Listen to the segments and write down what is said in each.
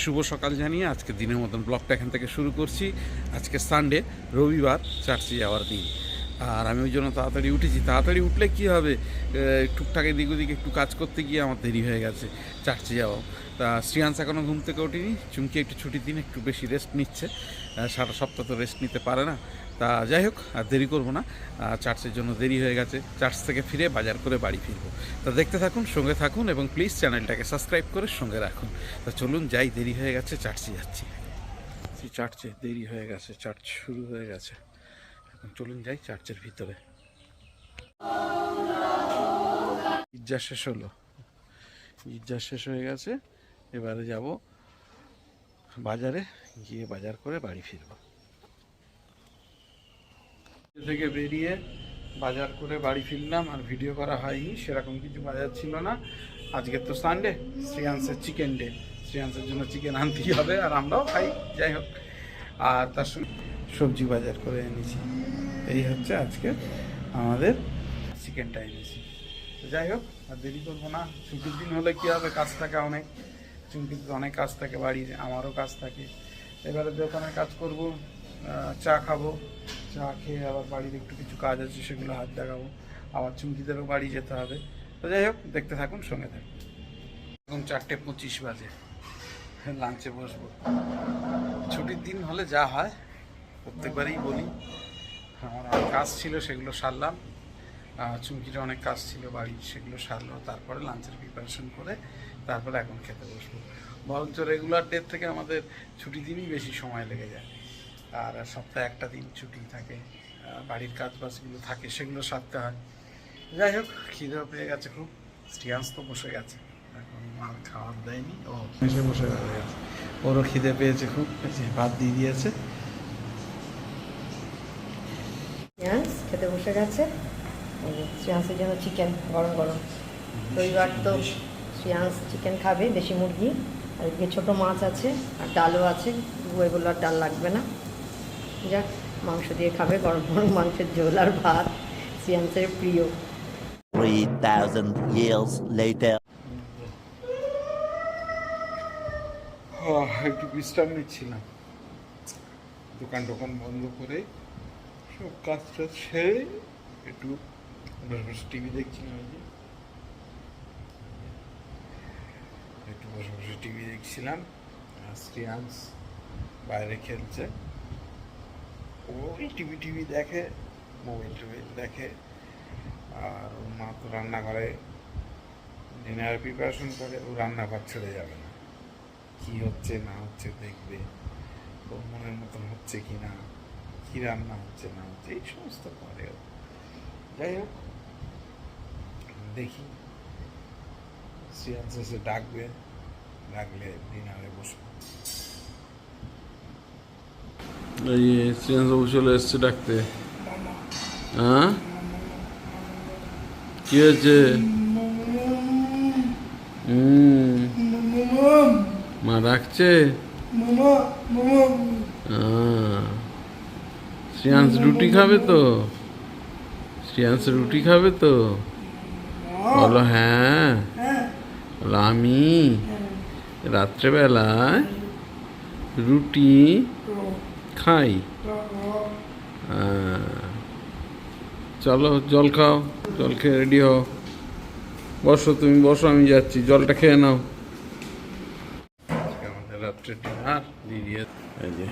শুভ সকাল জানিয়ে আজকে দিনের মতন ব্লগটা এখান থেকে শুরু করছি। আজকে সানডে, রবিবার, চার্চে যাওয়ার দিন। আর আমি ওই জন্য তাড়াতাড়ি উঠেছি। তাড়াতাড়ি উঠলে কী হবে, টুকটাক এদিক ওদিক একটু কাজ করতে গিয়ে আমার দেরি হয়ে গেছে চার্চে যাওয়াও। তা শ্রিয়াংশ এখনও ঘুম থেকে ওঠেনি। চুমকি একটু ছুটির দিন একটু বেশি রেস্ট নিচ্ছে, সারা সপ্তাহ তো রেস্ট নিতে পারে না। তা যাই হোক, আর দেরি করবো না, চার্চের জন্য দেরি হয়ে গেছে। চার্চ থেকে ফিরে বাজার করে বাড়ি ফিরবো। তা দেখতে থাকুন, সঙ্গে থাকুন এবং প্লিজ চ্যানেলটাকে সাবস্ক্রাইব করে সঙ্গে রাখুন। তা চলুন যাই, দেরি হয়ে গেছে, চার্চে যাচ্ছি। চার্চে দেরি হয়ে গেছে, চার্চ শুরু হয়ে গেছে। এখন চলুন যাই চার্চের ভিতরে। গির্জা শেষ হলো, গির্জা শেষ হয়ে গেছে। এবারে যাব বাজারে, গিয়ে বাজার করে বাড়ি ফিরবো। থেকে বেরিয়ে বাজার করে বাড়ি ফিরলাম। আর ভিডিও করা হয়নি, সেরকম কিছু বাজার ছিল না। আজকে তো সানডে, শ্রেয়াংসের চিকেন ডে। শ্রেয়াংসের জন্য চিকেন আনতেই হবে, আর আমরাও খাই, যাই হোক। আর তার সঙ্গে সবজি বাজার করে এনেছি। এই হচ্ছে আজকে আমাদের চিকেনটা এনেছি। তো যাই হোক, আর দেরি করবো না। ছুটির দিন হলে কী হবে, কাজ থাকে অনেক। চুমকির তো অনেক কাজ থাকে বাড়ির, আমারও কাজ থাকে। এবারে দোকানে কাজ করব, চা খাবো, চা খেয়ে আবার বাড়ির একটু কিছু কাজ আছে, সেগুলো হাত দেখাবো। আবার চুমকিদেরও বাড়ি যেতে হবে। তো যাই হোক, দেখতে থাকুন, সঙ্গে থাকুন। এখন 4:25 বাজে, লাঞ্চে বসবো। ছুটির দিন হলে যা হয়, প্রত্যেকবারই বলি, আমার অনেক কাজ ছিল, সেগুলো সারলাম। চুমকিটা অনেক কাজ ছিল বাড়ির, সেগুলো সারলো। তারপরে লাঞ্চের প্রিপারেশন করে তারপরে এখন খেতে বসবো। বরঞ্চ রেগুলার ডে থেকে আমাদের ছুটি দিনই বেশি সময় লেগে যায়। আর সপ্তাহে একটা দিন ছুটি থাকে, বাড়ির কাজ বাজগুলো থাকে, সেগুলো সারতে হয়। যাই হোক, খিদেও পেয়ে গেছে খুব। শ্রিয়াংশ তো বসে গেছে, এখন আর খাবার দেয়নি, ও এসে বসে গেছে। ওরও খিদে পেয়েছে খুব, ভাত দিয়ে দিয়েছে। খেতে বসে গেছে। শ্রেয়াংসের জন্য চিকেন গরম গরম। রবিবার তো শ্রেয়াংস চিকেন খাবে, দেশি মুরগি। আর এদিকে ছোটো মাছ আছে, আর ডালও আছে। এগুলো আর ডাল লাগবে না, যাক মাংস দিয়ে খাবে, গরম গরম মাংসের ঝোল আর ভাত, শ্রেয়াংসের প্রিয়। 3000 years later. একটু বিশ্রাম নিচ্ছিলাম, দোকান বন্ধ করে সব কাজ টাজ সেরে একটু বসে বসে টিভি দেখছিলাম। একটু বসে বসে টিভি দেখছিলাম। শ্রেয়াংশ বাইরে খেলছে, ওই টিভি দেখে, মোবাইল দেখে। আর ওর মা তো রান্নাঘরে ডিনার প্রিপারেশন করে, ও রান্নাঘর ছেড়ে যাবে না। কী হচ্ছে না হচ্ছে দেখবে, ওর মনের মতন হচ্ছে কি না, কী রান্না হচ্ছে না হচ্ছে, এই সমস্ত করে। যাই হোক, দেখি শ্রেয়াংশ এসে ডাকবে, ডাকলে ডিনারে বসবো। এই শ্রেয়াংশ চলে এসছে ডাকতে। হ্যাঁ, কি হয়েছে? মা ডাকছে। শ্রেয়াংশ রুটি খাবে তো? শ্রেয়াংশ রুটি খাবে তো? বলো হ্যাঁ। বলো আমি রাত্রেবেলায় রুটি খাই। চলো জল খাও, জল খেয়ে রেডি হও। বসো, তুমি বসো, আমি যাচ্ছি, জলটা খেয়ে নাও। আমাদের রাত্রে ডিনার দিয়ে, এই যে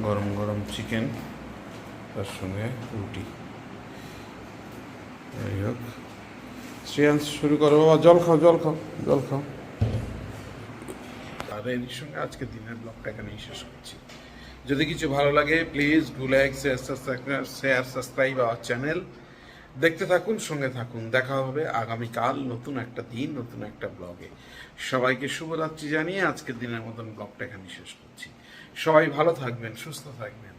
গরম গরম চিকেন, তার সঙ্গে রুটি। যাই হোক, শ্রেয়াংশ শুরু করো। বাবা জল খাও, জল খাও, জল খাও। আর এর সঙ্গে আজকে দিনের ব্লগটা এখানেই শেষ করছি। যদি কিছু ভালো লাগে please do like, share, subscribe our channel. দেখতে থাকুন, সঙ্গে থাকুন। দেখা হবে আগামীকাল নতুন একটা দিন, নতুন একটা ব্লগে। সবাইকে শুভরাত্রি জানিয়ে আজকের দিনের মতন ব্লগটা এখানেই শেষ করছি। সবাই ভালো থাকবেন, সুস্থ থাকবেন।